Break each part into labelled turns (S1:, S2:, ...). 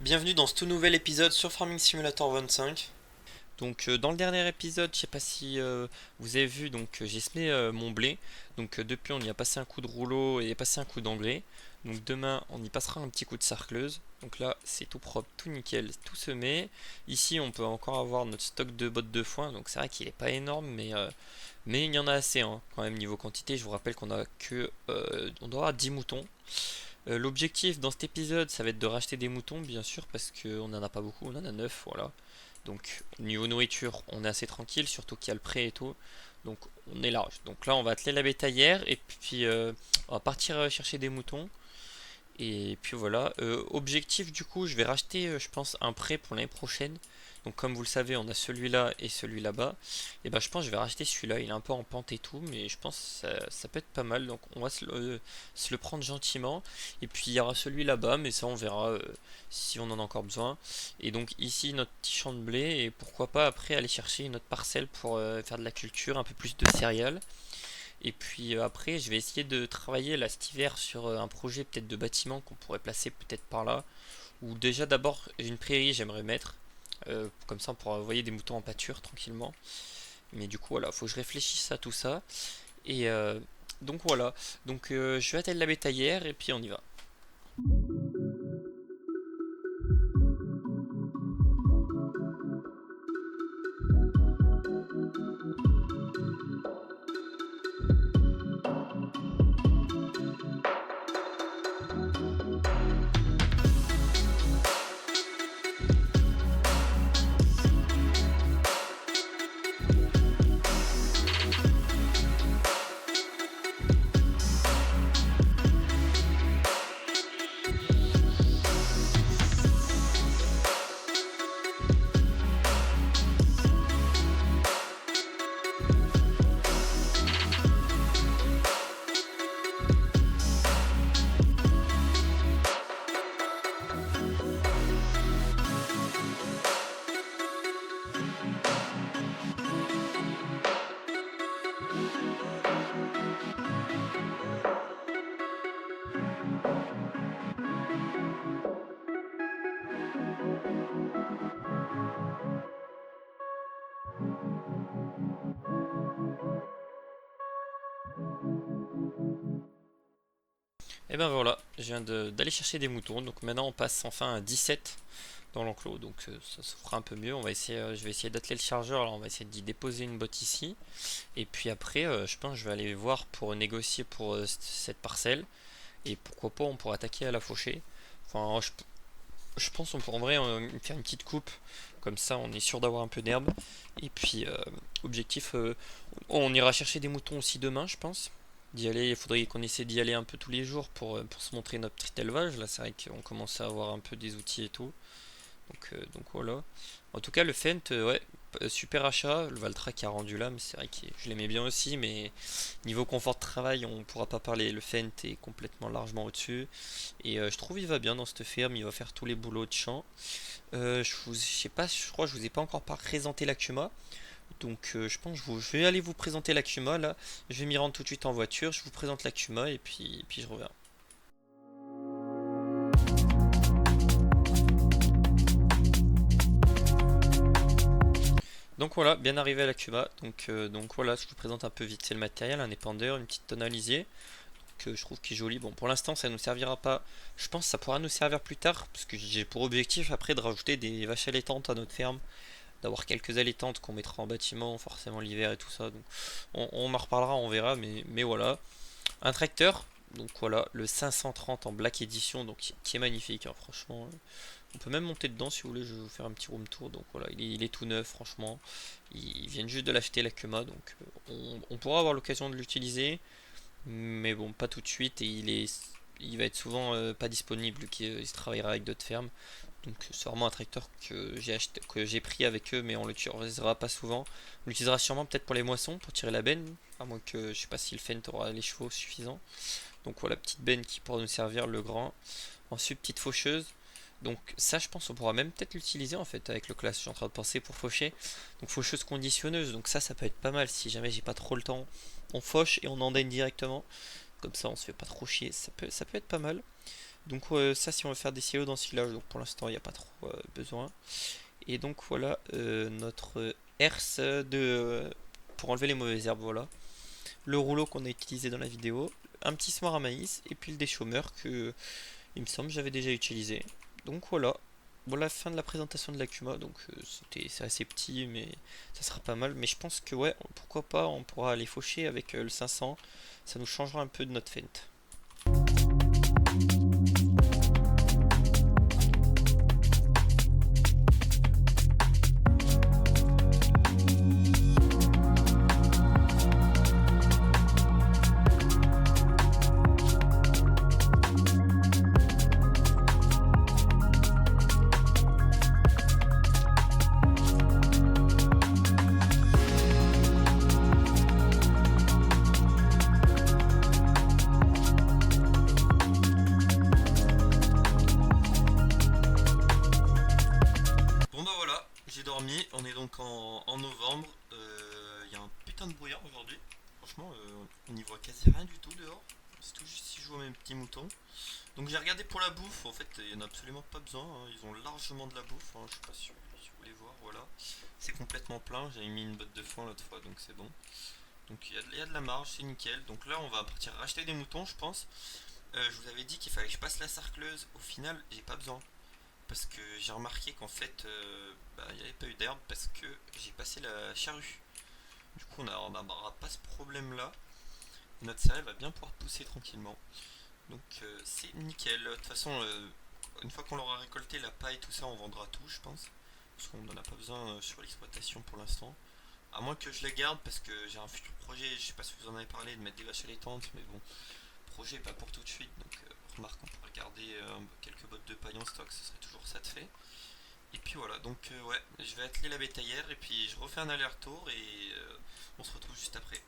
S1: Bienvenue dans ce tout nouvel épisode sur Farming Simulator 25. Dans le dernier épisode, je sais pas si vous avez vu, j'ai semé mon blé. Depuis on y a passé un coup de rouleau et passé un coup d'engrais. Donc demain on y passera un petit coup de sarcleuse. Donc là c'est tout propre, tout nickel, tout semé. Ici on peut encore avoir notre stock de bottes de foin. Donc c'est vrai qu'il est pas énorme mais il y en a assez hein, quand même niveau quantité. Je vous rappelle qu'on a que on doit avoir 10 moutons. L'objectif dans cet épisode, ça va être de racheter des moutons, bien sûr, parce qu'on n'en a pas beaucoup, on en a 9 voilà. Donc, niveau nourriture, on est assez tranquille, surtout qu'il y a le pré et tout. Donc, on est large. Donc là, on va atteler la bétaillère et puis on va partir chercher des moutons. Et puis voilà, objectif du coup, je vais racheter, je pense, un prêt pour l'année prochaine. Donc comme vous le savez, on a celui-là et celui là-bas. Et ben je pense que je vais racheter celui-là. Il est un peu en pente et tout, mais je pense que ça peut être pas mal. Donc on va se le prendre gentiment. Et puis il y aura celui là-bas, mais ça on verra si on en a encore besoin. Et donc ici notre petit champ de blé. Et pourquoi pas après aller chercher une autre parcelle pour faire de la culture, un peu plus de céréales. Et puis après, je vais essayer de travailler là cet hiver sur un projet peut-être de bâtiment qu'on pourrait placer peut-être par là. Ou déjà d'abord une prairie j'aimerais mettre. Comme ça on pourra envoyer des moutons en pâture tranquillement. Mais du coup voilà, faut que je réfléchisse à tout ça. Et donc voilà. Je vais atteindre la bétaillère et puis on y va. Et ben voilà, je viens d'aller chercher des moutons. Donc maintenant on passe enfin à 17 dans l'enclos. Donc ça se fera un peu mieux. On va essayer, je vais essayer d'atteler le chargeur. Alors on va essayer d'y déposer une botte ici. Et puis après, je pense que je vais aller voir pour négocier pour cette parcelle. Et pourquoi pas, on pourra attaquer à la fauchée. Enfin, je pense qu'on pourrait en vrai faire une petite coupe. Comme ça, on est sûr d'avoir un peu d'herbe. Et puis, objectif, on ira chercher des moutons aussi demain, je pense. D'y aller, il faudrait qu'on essaie d'y aller un peu tous les jours pour se montrer notre petit élevage. Là, c'est vrai qu'on commence à avoir un peu des outils et tout. Donc voilà. En tout cas, le Fent, ouais, super achat. Le Valtra qui a rendu là, mais c'est vrai que je l'aimais bien aussi. Mais niveau confort de travail, on pourra pas parler. Le Fent est complètement largement au-dessus. Et je trouve il va bien dans cette ferme. Il va faire tous les boulots de champ. Je sais pas, je crois que je vous ai pas encore présenté l'Acuma. Je pense que je vais aller vous présenter l'Acuma là. Je vais m'y rendre tout de suite en voiture. Je vous présente l'Acuma et puis je reviens. Donc voilà, bien arrivé à la Cuba. Donc voilà, je vous présente un peu vite c'est le matériel, un épandeur, une petite tonalisier que je trouve qui est joli. Bon, pour l'instant, ça ne nous servira pas. Je pense que ça pourra nous servir plus tard parce que j'ai pour objectif après de rajouter des vaches allaitantes à notre ferme, d'avoir quelques allaitantes qu'on mettra en bâtiment, forcément l'hiver et tout ça. Donc on en reparlera, on verra, mais voilà. Un tracteur. Donc voilà, le 530 en Black Edition, donc qui est magnifique, hein, franchement. On peut même monter dedans si vous voulez, je vais vous faire un petit room tour. Donc voilà, il est tout neuf, franchement. Ils viennent juste de l'acheter, la Kuma, donc on pourra avoir l'occasion de l'utiliser, mais bon, pas tout de suite. Et il va être souvent pas disponible, qu'il se travaillera avec d'autres fermes. Donc c'est vraiment un tracteur que j'ai acheté, que j'ai pris avec eux, mais on l'utilisera pas souvent. On l'utilisera sûrement peut-être pour les moissons, pour tirer la benne, à moins que je sais pas si le Fent aura les chevaux suffisants. Donc voilà, petite benne qui pourra nous servir, le grand. Ensuite, petite faucheuse. Donc ça, je pense on pourra même peut-être l'utiliser en fait avec le class. Je suis en train de penser pour faucher. Donc faucheuse conditionneuse. Donc ça peut être pas mal si jamais j'ai pas trop le temps. On fauche et on endaine directement. Comme ça, on se fait pas trop chier. Ça peut être pas mal. Donc ça si on veut faire des silos d'ensilage, donc pour l'instant il n'y a pas trop besoin. Et donc voilà notre herse pour enlever les mauvaises herbes, voilà. Le rouleau qu'on a utilisé dans la vidéo, un petit semoir à maïs et puis le déchaumeur que il me semble j'avais déjà utilisé. Donc voilà. Bon, la fin de la présentation de l'Akuma, donc c'est assez petit, mais ça sera pas mal. Mais je pense que ouais, pourquoi pas, on pourra aller faucher avec le 500, ça nous changera un peu de notre feinte. Bon bah voilà, j'ai dormi, on est donc en novembre, il y a un putain de brouillard aujourd'hui, franchement on n'y voit quasi rien du tout dehors, c'est tout juste si je vois mes petits moutons. Donc j'ai regardé pour la bouffe, en fait il n'y en a absolument pas besoin, hein. Ils ont largement de la bouffe, hein. Je sais pas si vous voulez voir, voilà. C'est complètement plein, j'avais mis une botte de foin l'autre fois donc c'est bon. Donc il y a de la marge, c'est nickel. Donc là on va partir racheter des moutons je pense. Je vous avais dit qu'il fallait que je passe la sarcleuse, au final j'ai pas besoin. Parce que j'ai remarqué qu'en fait il n'y avait pas eu d'herbe parce que j'ai passé la charrue. Du coup on n'aura pas ce problème là. Notre céréale va bien pouvoir pousser tranquillement. Donc c'est nickel. De toute façon, une fois qu'on l'aura récolté, la paille, tout ça, on vendra tout, je pense. Parce qu'on n'en a pas besoin sur l'exploitation pour l'instant. À moins que je les garde, parce que j'ai un futur projet, je sais pas si vous en avez parlé, de mettre des vaches allaitantes, mais bon, projet pas pour tout de suite. Donc remarque, on pourrait garder quelques bottes de paille en stock, ce serait toujours ça de fait. Et puis voilà, donc ouais, je vais atteler la bétaillère et puis je refais un aller-retour et on se retrouve juste après.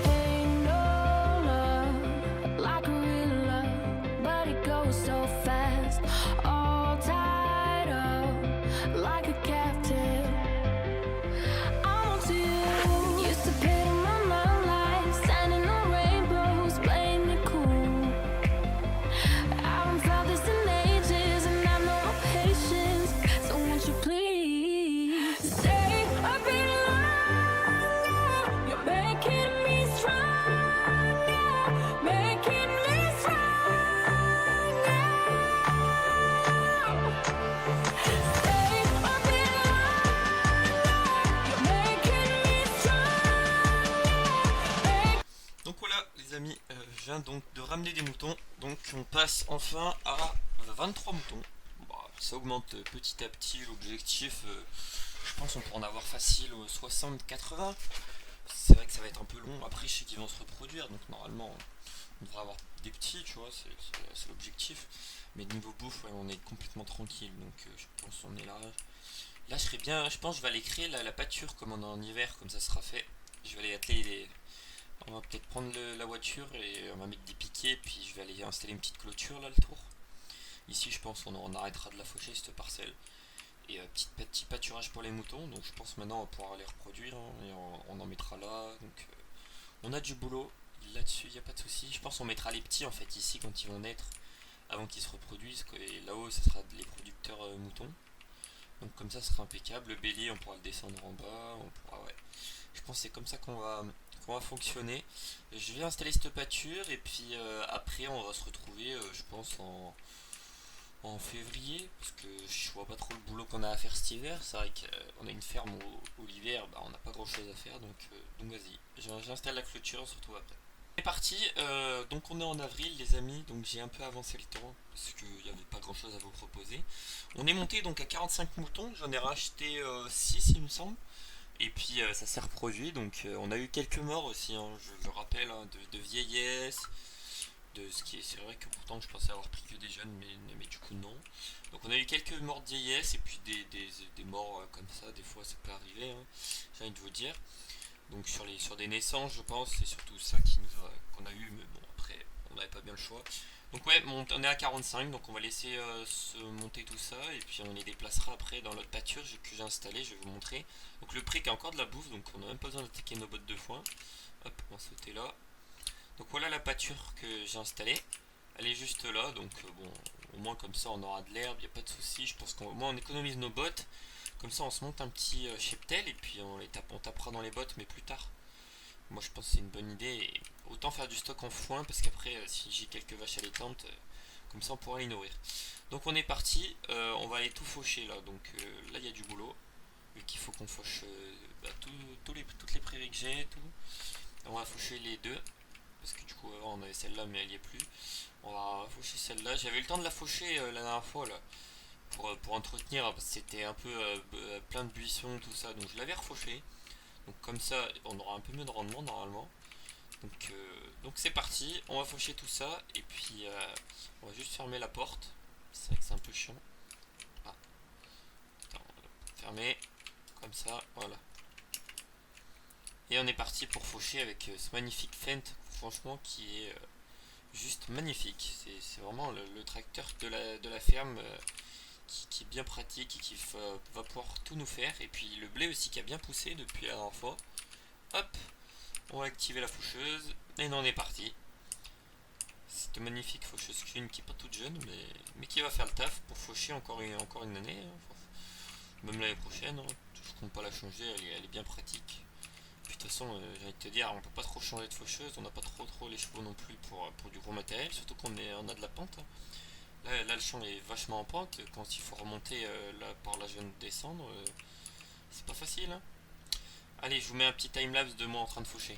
S2: Ain't no love like a real love, but it goes so fast. All tied up like a captive. I'm on to you. Used to pay to my life, standing on rainbows, playing it cool. I haven't felt this in ages, and I've no patience. So won't you please stay a bit longer? You're making me stronger, making me stronger. Stay a bit longer. You're making me stronger.
S1: Donc voilà les amis, je viens donc de ramener des moutons, donc on passe enfin à 23 moutons. Bah, ça augmente petit à petit l'objectif, je pense on pourra en avoir facile 60-80. C'est vrai que ça va être un peu long, après je sais qu'ils vont se reproduire, donc normalement on devrait avoir des petits, tu vois, c'est l'objectif. Mais niveau bouffe, ouais, on est complètement tranquille, donc je pense qu'on est là. Là je serais bien, je pense que je vais aller créer la pâture comme on est en hiver, comme ça sera fait. Je vais aller atteler on va peut-être prendre la voiture et on va mettre des piquets, puis je vais aller installer une petite clôture là le tour. Ici je pense on arrêtera de la faucher cette parcelle. Et petit pâturage pour les moutons, donc je pense maintenant on va pouvoir les reproduire, hein, et on en mettra là. Donc on a du boulot là-dessus, il n'y a pas de souci. Je pense qu'on mettra les petits en fait ici quand ils vont naître, avant qu'ils se reproduisent. Et là-haut ça sera les producteurs moutons. Donc comme ça ce sera impeccable. Le bélier on pourra le descendre en bas, on pourra, ouais. Je pense que c'est comme ça qu'on va fonctionner. Je vais installer cette pâture et puis après on va se retrouver je pense en février, parce que je vois pas trop le boulot qu'on a à faire cet hiver. C'est vrai qu'on a une ferme où l'hiver on n'a pas grand chose à faire, donc vas-y, j'installe la clôture, on se retrouve après. C'est parti, donc on est en avril les amis, donc j'ai un peu avancé le temps parce qu'il n'y avait pas grand chose à vous proposer. On est monté donc à 45 moutons, j'en ai racheté 6 il me semble. Et puis ça s'est reproduit, donc on a eu quelques morts aussi, hein, je le rappelle, hein, de vieillesse, de ce qui est, c'est vrai que pourtant je pensais avoir pris que des jeunes, mais du coup non. Donc on a eu quelques morts de vieillesse et puis des morts comme ça, des fois ça peut arriver, hein, j'ai envie de vous dire. Donc sur des naissances je pense, c'est surtout ça qu'on a eu, mais bon après on n'avait pas bien le choix. Donc ouais, on est à 45, donc on va laisser se monter tout ça, et puis on les déplacera après dans l'autre pâturage que j'ai installé, je vais vous montrer. Donc le pré qui a encore de la bouffe, donc on n'a même pas besoin d'attaquer nos bottes deux fois. Hop, on va sauter là. Donc voilà la pâture que j'ai installée. Elle est juste là, donc bon, au moins comme ça on aura de l'herbe, il n'y a pas de souci. Je pense qu'au moins on économise nos bottes. Comme ça on se monte un petit cheptel et puis on tapera dans les bottes, mais plus tard. Moi je pense que c'est une bonne idée. Et autant faire du stock en foin parce qu'après si j'ai quelques vaches allaitantes, comme ça on pourra les nourrir. Donc on est parti, on va aller tout faucher là. Donc là il y a du boulot. Vu qu'il faut qu'on fauche toutes les prairies que j'ai, tout. On va faucher les deux. Parce que du coup avant on avait celle-là mais elle y est plus. On va faucher celle-là. J'avais eu le temps de la faucher la dernière fois là. Pour entretenir parce que c'était un peu plein de buissons tout ça. Donc je l'avais refauché. Donc comme ça on aura un peu mieux de rendement normalement. Donc c'est parti, on va faucher tout ça et puis on va juste fermer la porte. C'est vrai que c'est un peu chiant. Ah, attends, fermer, comme ça, voilà. Et on est parti pour faucher avec ce magnifique Fendt, franchement qui est juste magnifique. C'est vraiment le tracteur de la ferme qui est bien pratique et qui va pouvoir tout nous faire. Et puis le blé aussi qui a bien poussé depuis la dernière fois. Hop, on va activer la faucheuse et on est parti. Cette magnifique faucheuse Kuhn qui est pas toute jeune mais qui va faire le taf pour faucher encore une année. Hein. Même l'année prochaine, hein. Je compte pas la changer, elle est bien pratique. Puis de toute façon, j'ai envie de te dire, on peut pas trop changer de faucheuse, on n'a pas trop les chevaux non plus pour du gros matériel, surtout on a de la pente. Hein. Là, le champ est vachement en pente, quand il faut remonter là, par là je viens de descendre, c'est pas facile. Hein. Allez, je vous mets un petit timelapse de moi en train de faucher.